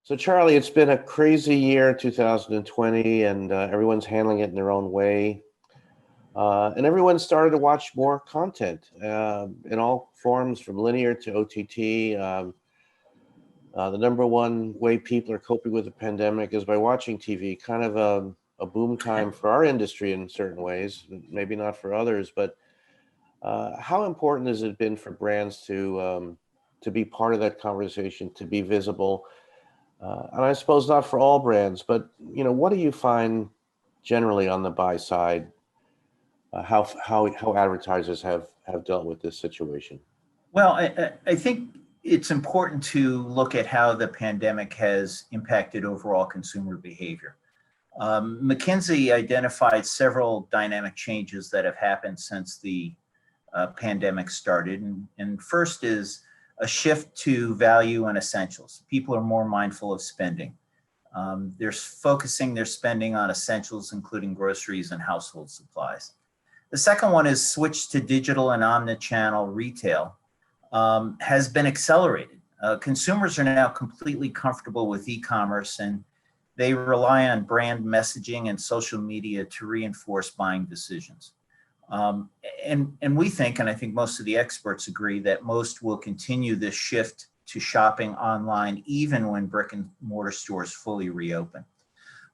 So, Charlie, it's been a crazy year, 2020, and everyone's handling it in their own way. And everyone started to watch more content in all forms, from linear to OTT. The number one way people are coping with the pandemic is by watching TV, kind of a boom time for our industry in certain ways, maybe not for others. But how important has it been for brands to be part of that conversation, to be visible? And I suppose not for all brands, but what do you find generally on the buy side? How advertisers have dealt with this situation? Well, I think it's important to look at how the pandemic has impacted overall consumer behavior. McKinsey identified several dynamic changes that have happened since the pandemic started. And first is a shift to value and essentials. People are more mindful of spending. They're focusing their spending on essentials, including groceries and household supplies. The second one is switch to digital and omnichannel retail has been accelerated. Consumers are now completely comfortable with e-commerce, and they rely on brand messaging and social media to reinforce buying decisions. And we think, and I think most of the experts agree, that most will continue this shift to shopping online even when brick and mortar stores fully reopen.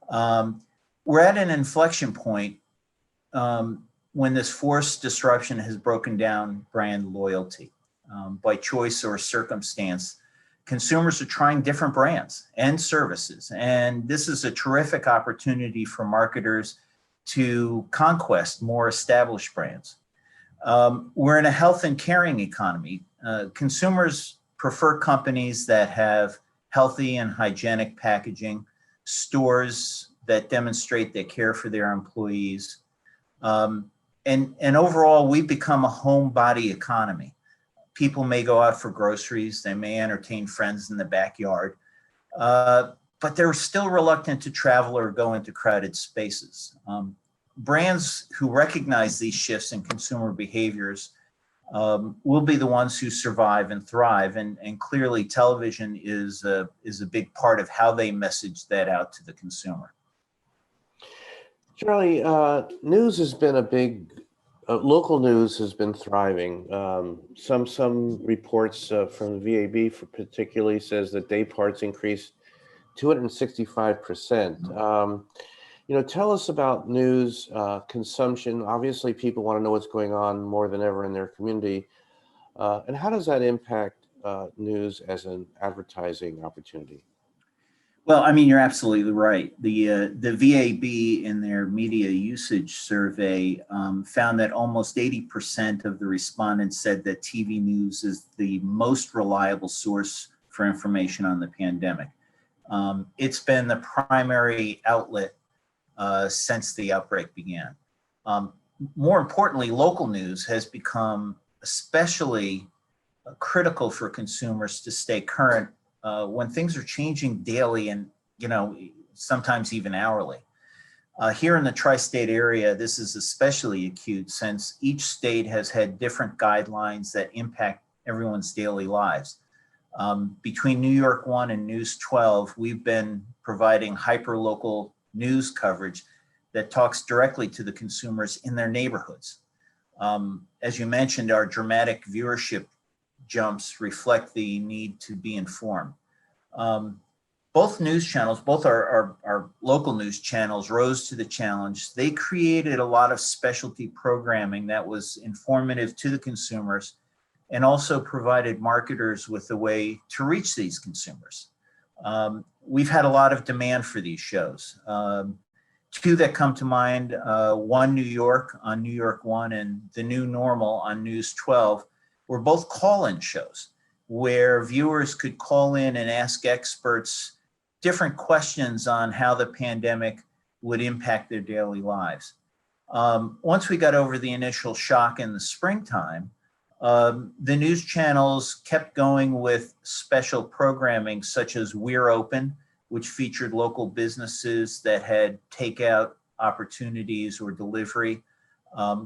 We're at an inflection point when this forced disruption has broken down brand loyalty. By choice or circumstance, consumers are trying different brands and services. And this is a terrific opportunity for marketers to conquest more established brands. We're in a health and caring economy. Consumers prefer companies that have healthy and hygienic packaging, stores that demonstrate they care for their employees. And overall, we've become a homebody economy. People may go out for groceries, they may entertain friends in the backyard, but they're still reluctant to travel or go into crowded spaces. Brands who recognize these shifts in consumer behaviors will be the ones who survive and thrive. And clearly, television is a big part of how they message that out to the consumer. Charlie, news has been a big local news has been thriving. Some reports from the VAB for particularly says that day parts increased 265%. Tell us about news consumption. Obviously, people want to know what's going on more than ever in their community. And how does that impact news as an advertising opportunity? Well, I mean, you're absolutely right. The VAB in their media usage survey found that almost 80% of the respondents said that TV news is the most reliable source for information on the pandemic. It's been the primary outlet since the outbreak began. More importantly, local news has become especially critical for consumers to stay current when things are changing daily and, sometimes even hourly. Here in the tri-state area, this is especially acute since each state has had different guidelines that impact everyone's daily lives. Between New York 1 and News 12, we've been providing hyper-local news coverage that talks directly to the consumers in their neighborhoods. As you mentioned, our dramatic viewership jumps reflect the need to be informed. Both news channels, both our local news channels, rose to the challenge. They created a lot of specialty programming that was informative to the consumers and also provided marketers with a way to reach these consumers. We've had a lot of demand for these shows. Two that come to mind, One New York on New York 1 and The New Normal on News 12, were both call-in shows where viewers could call in and ask experts different questions on how the pandemic would impact their daily lives. Once we got over the initial shock in the springtime, the news channels kept going with special programming such as We're Open, which featured local businesses that had takeout opportunities or delivery,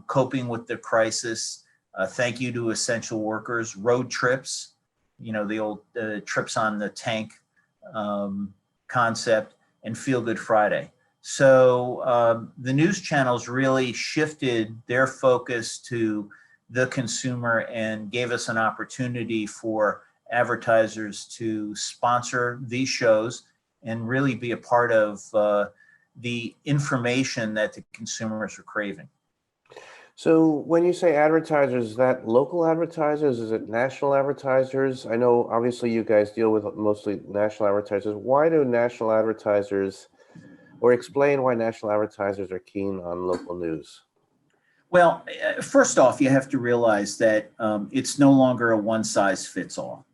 coping with the crisis. Thank you to essential workers, road trips, the old trips on the tank concept, and Feel Good Friday. So the news channels really shifted their focus to the consumer and gave us an opportunity for advertisers to sponsor these shows and really be a part of the information that the consumers are craving. So when you say advertisers, is that local advertisers? Is it national advertisers? I know obviously you guys deal with mostly national advertisers. Why do national advertisers, or explain why national advertisers are keen on local news? Well, first off, you have to realize that it's no longer a one size fits all.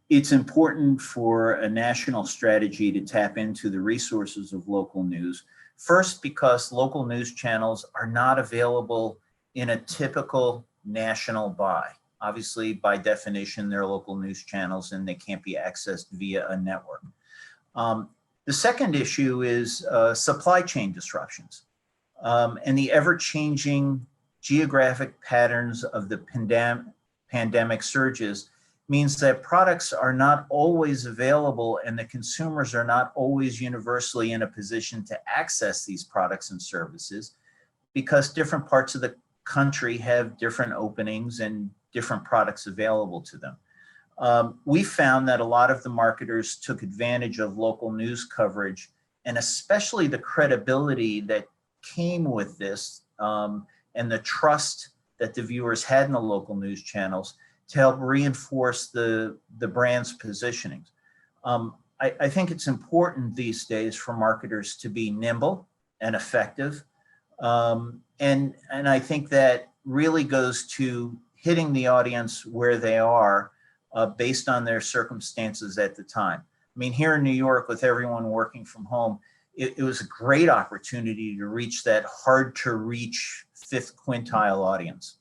It's important for a national strategy to tap into the resources of local news. First, because local news channels are not available in a typical national buy. Obviously, by definition, they're local news channels and they can't be accessed via a network. The second issue is supply chain disruptions and the ever-changing geographic patterns of the pandemic surges means that products are not always available and the consumers are not always universally in a position to access these products and services because different parts of the country have different openings and different products available to them. We found that a lot of the marketers took advantage of local news coverage and especially the credibility that came with this and the trust that the viewers had in the local news channels to help reinforce the brand's positioning. I think it's important these days for marketers to be nimble and effective. And I think that really goes to hitting the audience where they are based on their circumstances at the time. I mean, here in New York, with everyone working from home, it was a great opportunity to reach that hard to reach fifth quintile audience.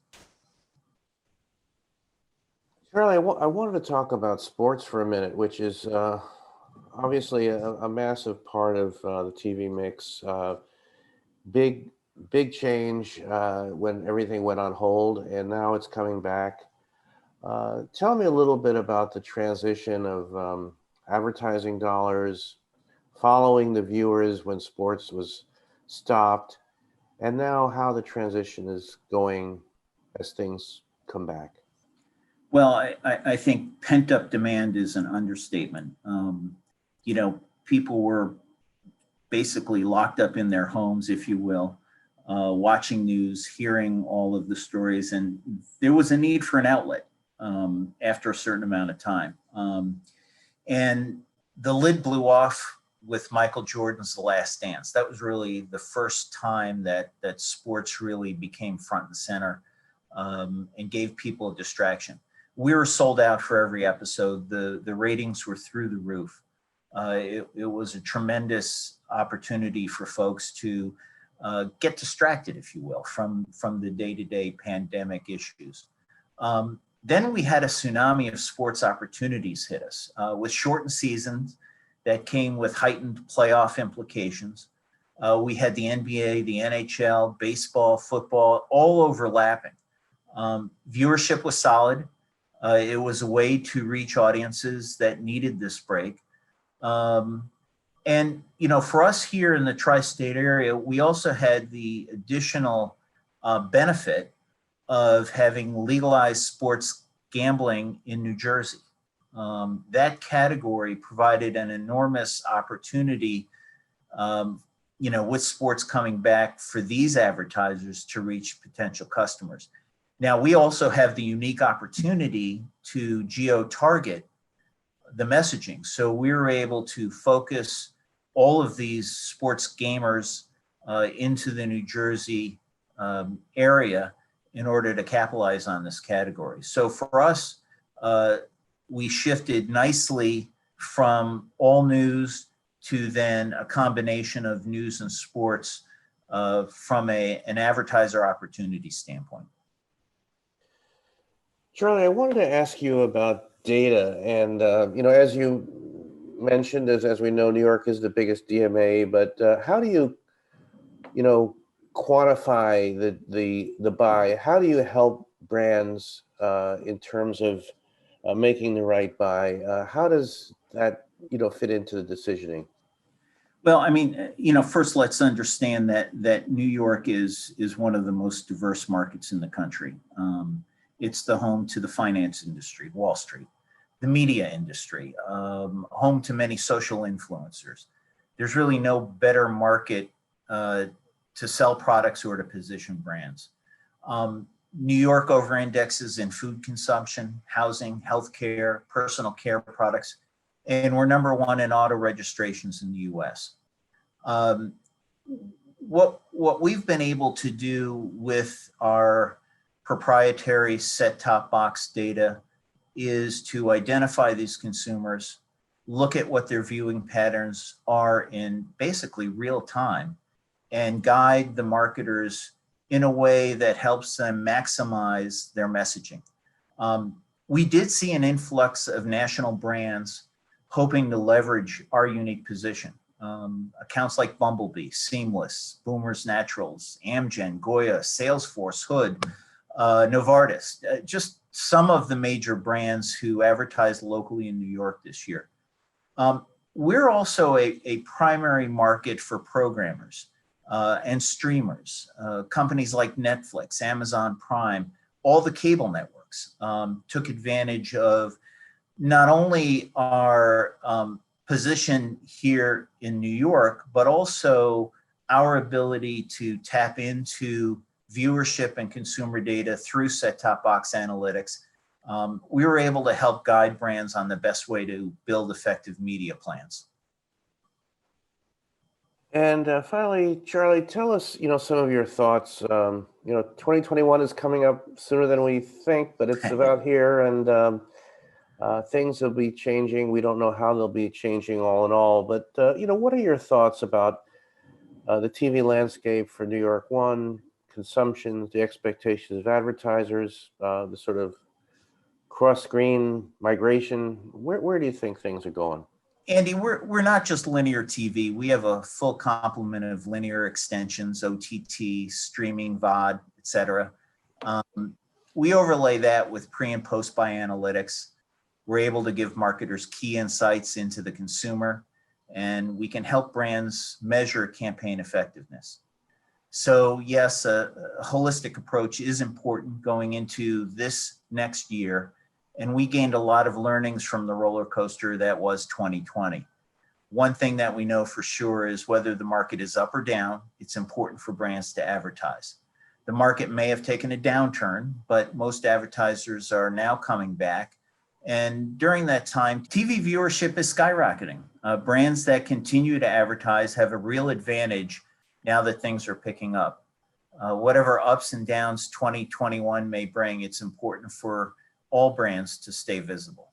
Charlie, I wanted to talk about sports for a minute, which is obviously a massive part of the TV mix. Big change when everything went on hold, and now it's coming back. Tell me a little bit about the transition of advertising dollars following the viewers when sports was stopped, and now how the transition is going as things come back. Well, I think pent up demand is an understatement. You know, people were basically locked up in their homes, if you will, watching news, hearing all of the stories, and there was a need for an outlet after a certain amount of time. And the lid blew off with Michael Jordan's The Last Dance. That was really the first time that sports really became front and center and gave people a distraction. We were sold out for every episode. The ratings were through the roof. It was a tremendous opportunity for folks to get distracted, if you will, from the day-to-day pandemic issues. Then we had a tsunami of sports opportunities hit us with shortened seasons that came with heightened playoff implications. We had the NBA, the NHL, baseball, football, all overlapping. Viewership was solid. It was a way to reach audiences that needed this break. And, you know, for us here in the tri-state area, we also had the additional benefit of having legalized sports gambling in New Jersey. That category provided an enormous opportunity, you know, with sports coming back for these advertisers to reach potential customers. Now, we also have the unique opportunity to geo-target the messaging. So we were able to focus all of these sports gamers into the New Jersey area in order to capitalize on this category. So for us, we shifted nicely from all news to then a combination of news and sports from an advertiser opportunity standpoint. Charlie, I wanted to ask you about data. And, you know, as you mentioned, as we know, New York is the biggest DMA, but how do you, you know, quantify the buy? How do you help brands in terms of making the right buy? How does that fit into the decisioning? Well, I mean, first let's understand that New York is one of the most diverse markets in the country. It's the home to the finance industry, Wall Street, the media industry, home to many social influencers. There's really no better market to sell products or to position brands. New York over-indexes in food consumption, housing, healthcare, personal care products, and we're number one in auto registrations in the US. What we've been able to do with our proprietary set-top box data is to identify these consumers, look at what their viewing patterns are in basically real time, and guide the marketers in a way that helps them maximize their messaging. We did see an influx of national brands hoping to leverage our unique position. Accounts like Bumblebee, Seamless, Boomers Naturals, Amgen, Goya, Salesforce, Hood, Novartis, just some of the major brands who advertise locally in New York this year. We're also a primary market for programmers and streamers, companies like Netflix, Amazon Prime, all the cable networks took advantage of not only our position here in New York, but also our ability to tap into viewership and consumer data through set-top box analytics. We were able to help guide brands on the best way to build effective media plans. And finally, Charlie, tell us, some of your thoughts. 2021 is coming up sooner than we think, but it's about here, and things will be changing. We don't know how they'll be changing all in all, but what are your thoughts about the TV landscape for New York One, consumption, the expectations of advertisers, the sort of cross-screen migration? Where do you think things are going? Andy, we're not just linear TV. We have a full complement of linear extensions, OTT, streaming, VOD, et cetera. We overlay that with pre and post buy analytics. We're able to give marketers key insights into the consumer, and we can help brands measure campaign effectiveness. So yes, a holistic approach is important going into this next year. And we gained a lot of learnings from the roller coaster that was 2020. One thing that we know for sure is whether the market is up or down, it's important for brands to advertise. The market may have taken a downturn, but most advertisers are now coming back. And during that time, TV viewership is skyrocketing. Brands that continue to advertise have a real advantage now that things are picking up. Whatever ups and downs 2021 may bring, it's important for all brands to stay visible.